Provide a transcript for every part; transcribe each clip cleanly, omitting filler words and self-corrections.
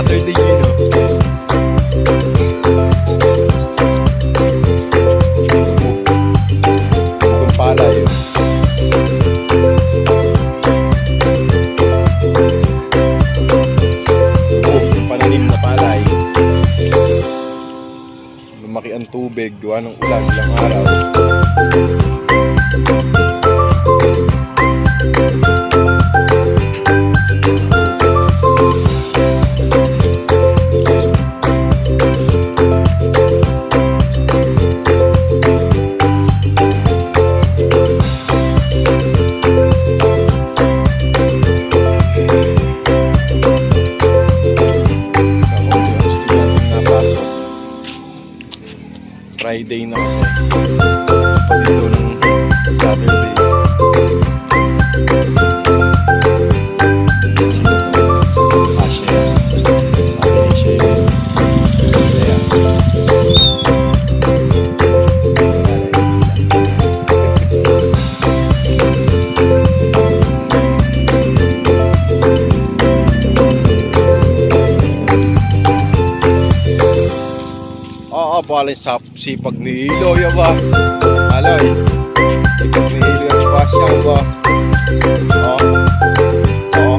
Saturday yun, no? Kung pala yun. Pananim na palay. Lumaki ang tubig, gawa ng ulan ilang araw. Friday na kasi palido ng Saturday. Palay sa sipag ni Ilo ya ba? Aloy. Sipag ni Ilo ya ba siya ba? Oh. Oh.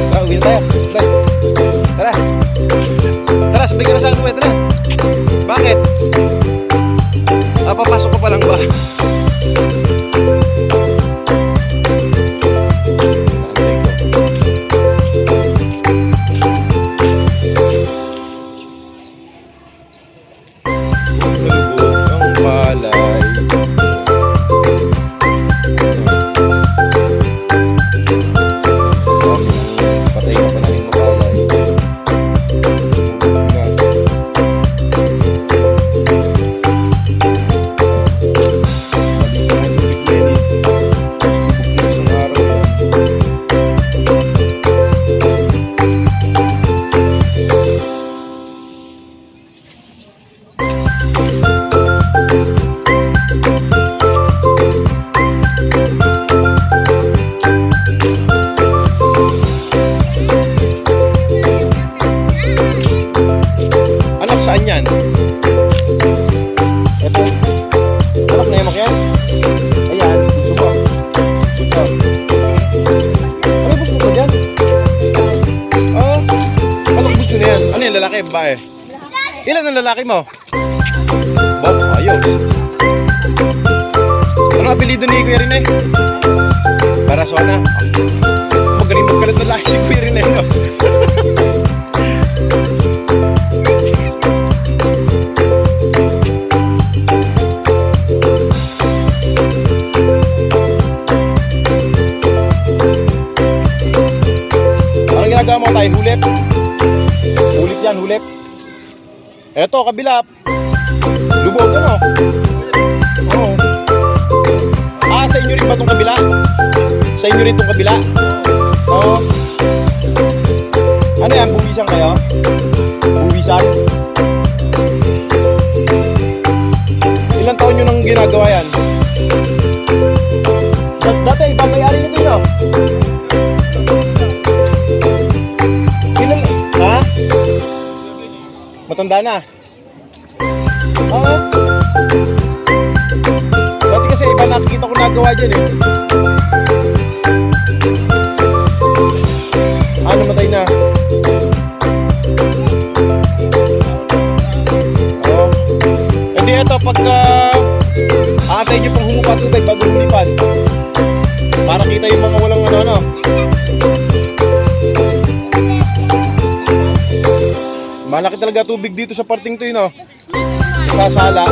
Tara, uwi tayo. Tara. Tara, sabay ka na sa akin. Tara. Bakit? Papasok ka pa lang ba? Saan yan? Ito. Anak na yamak yan? Ayan. Gusto mo. Gusto. Ano gusto mo dyan? Oh. Anong gusto na yan? Ano yung lalaki? Babae? Ilan ang lalaki mo? Bob, ayos. Anong apelido ni Kuya Rene? Barasona. Magaling magkalat na laki si Kuya Rene, no? Ginagawa mo tayo, hulip. Hulip yan, hulip. Eto, kabila. Lubog, ano? Oo. Sa inyo rin ba itong kabila? Sa inyo rin itong kabila? Oo. Ano yan, buwisan kayo? Buwisan? Ilang taon nyo nang ginagawa yan? Dati, ibang may-ari nito yun, ha? Matanda na. Oo. Dati kasi iba nakikita ko nagawa dyan eh. Namatay na. Oo. Hindi ito pagka aantay nyo pang humupa tubig bago lumipad. Para kita yung mga walang ano. Malaki talaga tubig dito sa parting to yun, no? Sa sala.